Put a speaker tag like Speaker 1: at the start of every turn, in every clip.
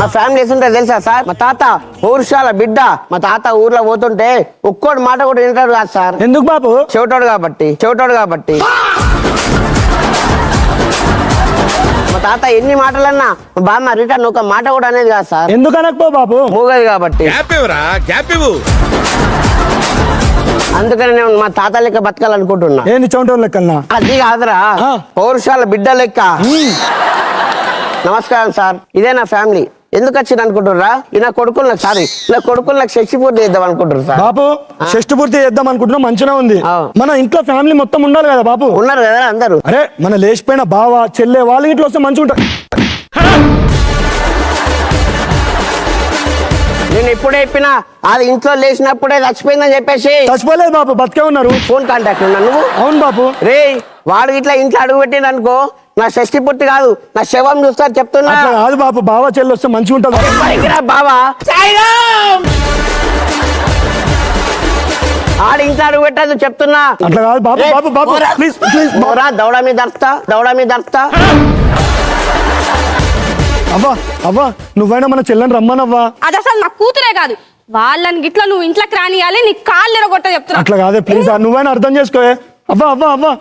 Speaker 1: మా ఫ్యామిలీ ఎసుంటే తెలుసా సార్? మా తాత ఊరుషాల బిడ్డ. మా తాత ఊర్లో పోతుంటే ఒక్కోటి మాట కూడా వింటాడు కాదు సార్.
Speaker 2: ఎందుకు బాబు?
Speaker 1: చెవిటోడు కాబట్టి. మా తాత ఎన్ని మాటలన్నా మా బామ్మ రిటర్న్ ఒక మాట కూడా అనేది కాదు సార్.
Speaker 2: ఎందుకు అనకపో బాబు?
Speaker 1: మూగది కాబట్టి. అందుకని నేను మా తాత లెక్క బతకాలనుకుంటున్నా.
Speaker 2: ఏంది చౌంటోన్ లెక్కన్నా?
Speaker 1: అది కాదురా, పౌరుషాల బిడ్డ లెక్క. నమస్కారం సార్, ఇదే నా ఫ్యామిలీ. ఎందుకు వచ్చింది అనుకుంటుర్రా? నా కొడుకులకు షష్టి పూర్తి చేద్దాం అనుకుంటారు సార్.
Speaker 2: బాబు షష్టి పూర్తి చేద్దాం అనుకుంటున్నా, మంచిగా ఉంది. మన ఇంట్లో ఫ్యామిలీ మొత్తం ఉండాలి కదా బాబు.
Speaker 1: ఉన్నారు కదా అందరూ.
Speaker 2: అరే మన లేచిపోయిన బావ చెల్లె వాళ్ళ ఇంట్లో వస్తే మంచిగా ఉంటారు.
Speaker 1: నేను ఎప్పుడే చెప్పినా అది ఇంట్లో లేచినప్పుడే చచ్చిపోయిందని చెప్పేసి.
Speaker 2: చచ్చిపోలేదు బాబు, బతికే ఉన్నారు.
Speaker 1: ఫోన్ కాంటాక్ట్ ఉన్నా నువ్వు?
Speaker 2: అవును బాబు.
Speaker 1: రే వాడు ఇట్లా ఇంట్లో అడుగు పెట్టింది అనుకో, నా షష్టి పూర్తి కాదు నా శవం చూస్తారు చెప్తున్నా.
Speaker 2: కాదు బాబు, బావ చెల్లి వస్తే మంచిగా ఉంటుంది.
Speaker 1: బావా ఆడు ఇంట్లో అడుగు పెట్టదు చెప్తున్నా.
Speaker 2: అట్లా కాదు బాబు. బాబు బాబు ప్లీజ్ ప్లీజ్.
Speaker 1: దౌడ మీద దర్తా.
Speaker 2: అవ్వా నువ్వైనా మన చెల్లెని రమ్మనవ్వా.
Speaker 3: అది అసలు నా కూతురే కాదు. వాళ్ళని గిట్లా నువ్వు ఇంట్లోకి రానియాలి, నీ కాళ్ళు ఎరగొట్ట చెప్తున్నా.
Speaker 2: అట్లా కాదే ప్లీజ్, నువ్వైనా అర్థం చేసుకో. అవ్వా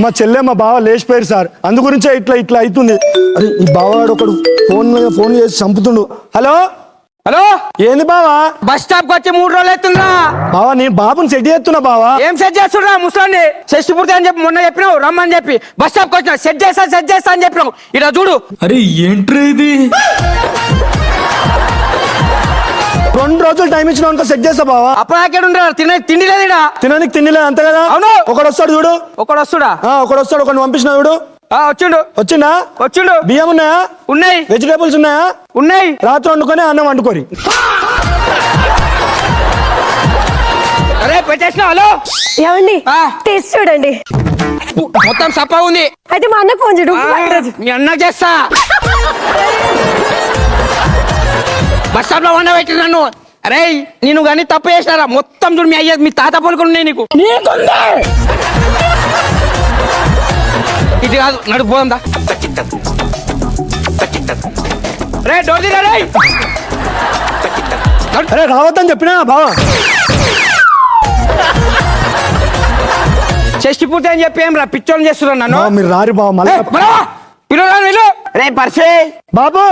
Speaker 2: మా చెల్లె మా బావ లేచిపోయారు సార్, అందు గురించే ఇట్లా అవుతుంది. అరే ఈ బావగాడు ఒకడు ఫోన్ చేసి చంపుతుండు. హలో ఏంది బావా?
Speaker 4: బస్ స్టాప్ కి వచ్చి 3 రోజులు అవుతుందా
Speaker 2: బావా? నేను బాబుని సెట్ చేస్తున్నా బావా.
Speaker 4: ఏం సెట్ చేస్తున్నా? ముసలాన్ని షష్టి పూర్తి అని చెప్పి మొన్న చెప్పినావు రమ్మని చెప్పి బస్ స్టాప్ కి వచ్చిన సెట్ చేస్తా అని చెప్పినావు. ఇలా చూడు.
Speaker 5: అరే ఏంట్రీ ఇది?
Speaker 2: 2 రోజులు టైం ఇచ్చిన అనుకో సెట్ చేస్తా బావా.
Speaker 4: అప్పుడు ఎక్కడ తిండి లేదు ఇక్కడ.
Speaker 2: తినడానికి తిండి లేదు అంతే కదా?
Speaker 4: అవును.
Speaker 2: ఒకడు వస్తాడు చూడు.
Speaker 4: ఒకడు వస్తాడా?
Speaker 2: ఒకడు పంపించిన చూడు.
Speaker 4: వచ్చిండు.
Speaker 2: బియ్యం ఉన్నాయా?
Speaker 4: ఉన్నాయి.
Speaker 2: వెజిటేబుల్స్ ఉన్నాయా?
Speaker 4: ఉన్నాయి.
Speaker 2: రాత్రి వండుకొని అన్నం వండుకోరి.
Speaker 4: అరే పెట్టేసిన. హలో
Speaker 3: ఏమండి టేస్ట్ చూడండి,
Speaker 4: మొత్తం సప్పా ఉంది.
Speaker 3: అయితే మా అన్న ఫోన్ చూడు.
Speaker 4: మీ అన్న చేస్తా. బస్ స్టాప్ లో వండబెట్టి నన్ను. అరే నేను కానీ తప్పు చేసినారా? మొత్తం చూడు మీ అయ్యా మీ తాత పలుకులు ఉన్నాయి నీకు. ఇది కాదు, నడుపు పోదా. రే డోర్ తీరా రే.
Speaker 2: అరే రావద్దని చెప్పినా బావా.
Speaker 4: షష్టి పూర్తి అని చెప్పి ఏం రా పిచ్చోని చేస్తున్నా నన్ను.
Speaker 2: మీరు రారి బావ మళ్ళీ.
Speaker 4: పిల్లలు
Speaker 1: రే పర్సే
Speaker 2: బాబు.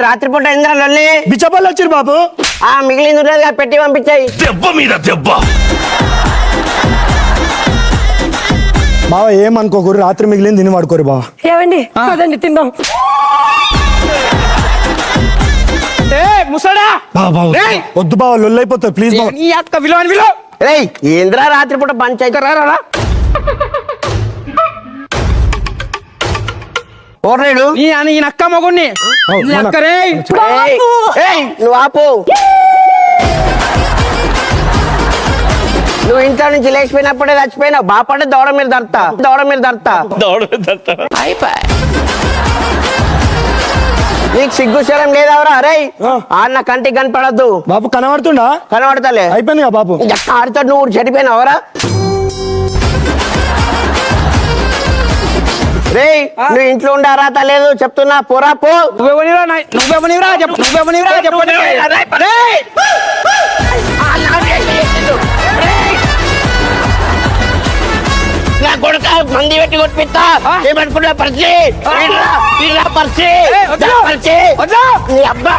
Speaker 1: రాత్రిపూట ఇంద్రాలు
Speaker 2: బిచ్చపల్లి వచ్చిరు బాబు.
Speaker 1: మిగిలింది పెట్టి పంపించాయి.
Speaker 2: బావ ఏమనుకోకూరు, రాత్రి మిగిలింది తిని వాడుకోరు బావ.
Speaker 3: ఏమండి పదండి తిందాం.
Speaker 4: ముసడా
Speaker 2: వద్దు బావ, లొల్లైపోతారు ప్లీజ్ బావ.
Speaker 4: నీ అక్క విలువ.
Speaker 1: రే ఏంద్రా రాత్రిపూట పంచాయతీ రారా ఓర్రేడు
Speaker 4: ఈ అక్క మగుణ్ణి అక్కరే.
Speaker 1: నువ్వు ఆపు. నువ్వు ఇంట్లో నుంచి లేచిపోయినప్పుడే చచ్చిపోయినావు. బాపడే దౌడ మీద దర్తా. నీకు సిగ్గుశరం లేదవరా? అరే ఆన్న కంటికి కనపడద్దు
Speaker 2: బాబు. కనబడతలే అయిపోయింది బాబు.
Speaker 1: ఆడితో నువ్వు చెడిపోయినావరా? రే నువ్వు ఇంట్లో ఉండే అర్హత లేదు చెప్తున్నా. పోరా పో.
Speaker 4: నువ్వెవనిరా చెప్పు.
Speaker 1: నా కొడుక మంది పెట్టి కొట్టిస్తా ఏమనుకున్నా? పరిచి నీ అబ్బా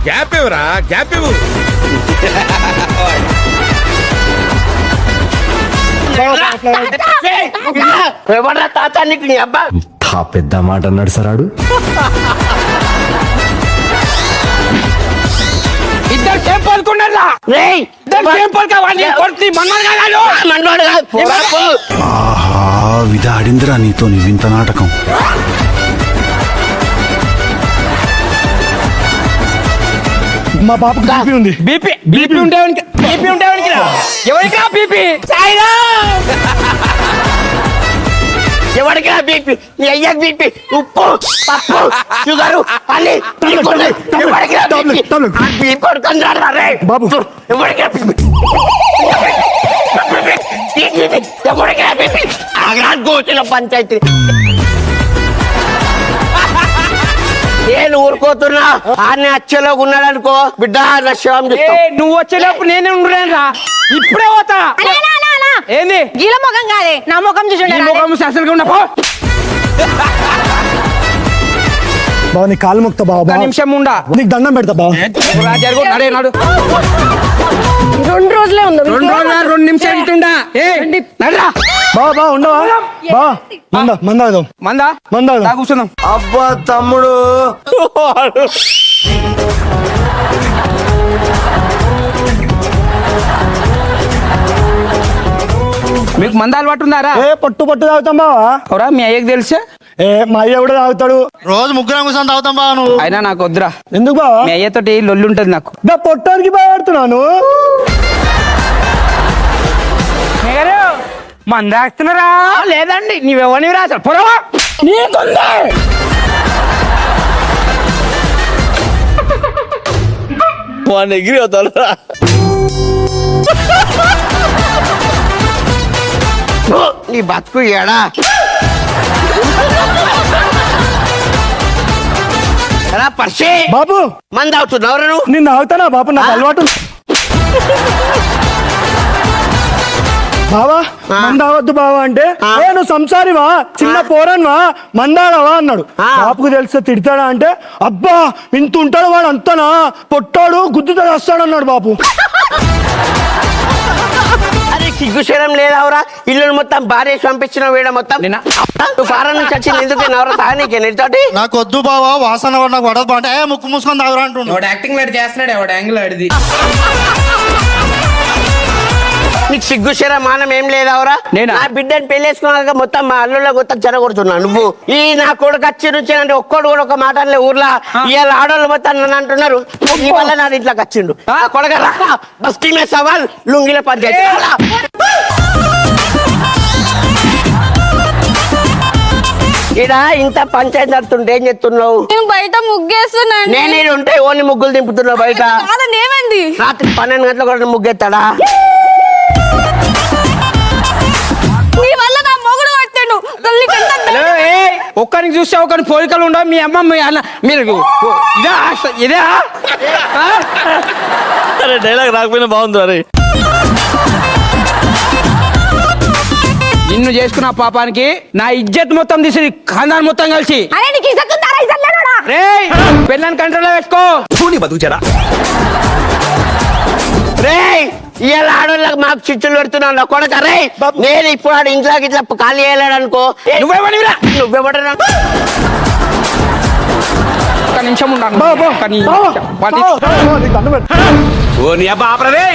Speaker 6: గ్యాప్ ఇవ్వరా, గ్యాప్ ఇవ్వు.
Speaker 1: ఎవరా తాత నీకు? నీ అబ్బా
Speaker 5: పెద్ద మాట అన్నాడు సరాడు.
Speaker 4: ఇద్దరు సేమ్ పలుకున్నారా? ఇద్దరు సేమ్ పలుకోవాలి.
Speaker 5: ఆహా విధాడిందిరా నీతో నీ వింత నాటకం.
Speaker 2: మా పాపకు బీపీ ఉంది.
Speaker 4: బీపీ ఉంటే ఎవరికి బీపీ?
Speaker 1: ఎవరికి బీపీ? నీ అయ్యకి బీపీ, ఉప్పు పప్పు షుగరు అన్ని
Speaker 2: బాబు.
Speaker 1: గోచిన పంచాయతీ నేను ఊరుకోతున్నా ఆనే అచ్చలోకి ఉన్నాడు అనుకో బిడ్డ నా శివం చూస్తాం.
Speaker 4: నువ్వు వచ్చేటప్పుడు నేనే ఉండలేనురా, ఇప్పుడే పోతా. ఏంది
Speaker 3: గీల ముఖం కాదే నా ముఖం చూసి
Speaker 4: ఈ ముఖం అసలుగా ఉన్న పో.
Speaker 2: బావ నీ కాలు మొక్తా బావ,
Speaker 4: ఒక్క నిమిషం ఉండా,
Speaker 2: నీకు దండం పెడతా బావ.
Speaker 4: జరుగు నడే నాడు.
Speaker 3: 2 రోజులే ఉంది
Speaker 4: 2 రోజులు 2 నిమిషాలు ఇటుండా. నడరా
Speaker 2: బావ బావ ఉండవా బావ, మందాగదాం
Speaker 4: మందా
Speaker 2: మందాగదాం.
Speaker 4: దా కూర్చుందాం.
Speaker 1: అబ్బా తమ్ముడు
Speaker 4: మీకు మంద అలవాటు ఉందారా?
Speaker 2: ఏ పట్టు పట్టు తాగుతాం బావా.
Speaker 4: అవురా మీ అయ్యకి తెలుసా?
Speaker 2: ఏ మా అయ్య కూడా తాగుతాడు.
Speaker 7: రోజు ముగ్గురం కూర్చొని తాగుతాం బావ నువ్వు.
Speaker 4: అయినా నాకు వద్దురా,
Speaker 2: ఎందుకు బావా?
Speaker 4: మీ అయ్యతోటి లొల్లి ఉంటది నాకు.
Speaker 2: దా పొట్టానికి బాగుపడుతున్నాను.
Speaker 4: మందాస్తున్నారా? లేదండి, నీవెవరిని రాసారు పొరవా నీకుందా?
Speaker 1: ఎగిరి అవుతాడు నీ బతుకు ఏడా పర్సే
Speaker 2: బాబు
Speaker 1: మంది అవుతున్నావు నువ్వు.
Speaker 2: నిన్ను తాగుతానా బాబు, నాకు అలవాటు. బావా మంద అవద్దు బావా అంటే, ఏ నువ్వు సంసారివా, చిన్న పోరన్వా, మందాడవా అన్నాడు. బాపుకు తెలిస్తే తిడతాడా అంటే, అబ్బా ఇంత ఉంటాడు వాడు అంతనా, పొట్టాడు గుద్దుతో వస్తాడు అన్నాడు బాపు.
Speaker 1: అరే సిగ్గుశరం లేదావురా, ఇల్లు మొత్తం భార్య పంపించిన వీడ మొత్తం నువ్వు ఫారం నుంచి వచ్చింది ఎందుకు ఎవరో తాగనీకే నీతోటి.
Speaker 7: నాకు వద్దు బావా, వాసన కూడా నాకు పడదు బాగుంటే ముక్కు మూసుకొని తాగురా అంటుండు.
Speaker 8: యాక్టింగ్ లాంటి చేస్తున్నాడు ఎవడు యాంగిల్ ఆడిది.
Speaker 1: నీకు సిగ్గుశరం మానం ఏం లేదావురా?
Speaker 4: నేనా?
Speaker 1: నా బిడ్డని పెళ్ళేసుకున్నాక మొత్తం మా అల్లుళ్ళ మొత్తం చెరగొడుతున్నా నువ్వు. ఈ నా కొడుకు వచ్చి నుంచి అంటే ఒక్కడు కూడా ఒక మాట అనలే ఊర్లో. ఇవాళ ఆడవాళ్ళు మొత్తం నన్ను అంటున్నారు, నీ వల్ల నా ఇంట్లోకి వచ్చిండు కొడక బస్తీ మే సవాల్ లుంగిల పంచాయతీ. ఇడ ఇంత పంచాయతీ నడుతుంటే ఏం చెప్తున్నావు?
Speaker 3: నేను బయట ముగ్గేస్తున్నాను.
Speaker 1: నేనే ఉంటే ఓన్లీ ముగ్గులు దింపుతున్నావు బయట.
Speaker 3: కాదండి ఏమైంది?
Speaker 1: రాత్రి 12 గంటలకు కూడా ముగ్గెత్తాడా?
Speaker 3: నీ వల్ల నా మొగుడు పట్టాడు.
Speaker 4: ఒక్కరికి చూస్తే ఒకరి పోలికలు ఉండవు. మీ అమ్మ మీ అన్న మీరు ఇదా ఇదే
Speaker 9: డైలాగ్ రాకపోయినా బాగుంది. అరే
Speaker 4: నిన్ను చేసుకున్న పాపానికి నా ఇజ్జత్ మొత్తం తీసి ఖాందాన్ మొత్తం కలిసి
Speaker 3: అరే నీకు ఇసకుంటారా ఇసలేనోడా?
Speaker 4: రేయ్ పెళ్ళని కంట్రోల్లో పెట్టుకో.
Speaker 1: రేయ్ ఇవాళ ఆడోళ్ళకి మాకు చిచ్చులు పెడుతున్నావు నా కొడక. రే నేను ఇప్పుడు ఆడు ఇంట్లోకి ఇట్లా ఖాళీ చేయలేడు అనుకో.
Speaker 4: నువ్వేమనివిరా?
Speaker 1: నువ్వెవడరా?
Speaker 4: ఒక్క నిమిషం ఉన్నాను. ఒక్క
Speaker 2: బావా,
Speaker 4: నిమిషం.
Speaker 2: బావా, నీకు దండం పెడతా.
Speaker 6: ఓ నీ అబ్బా ఆపరదే.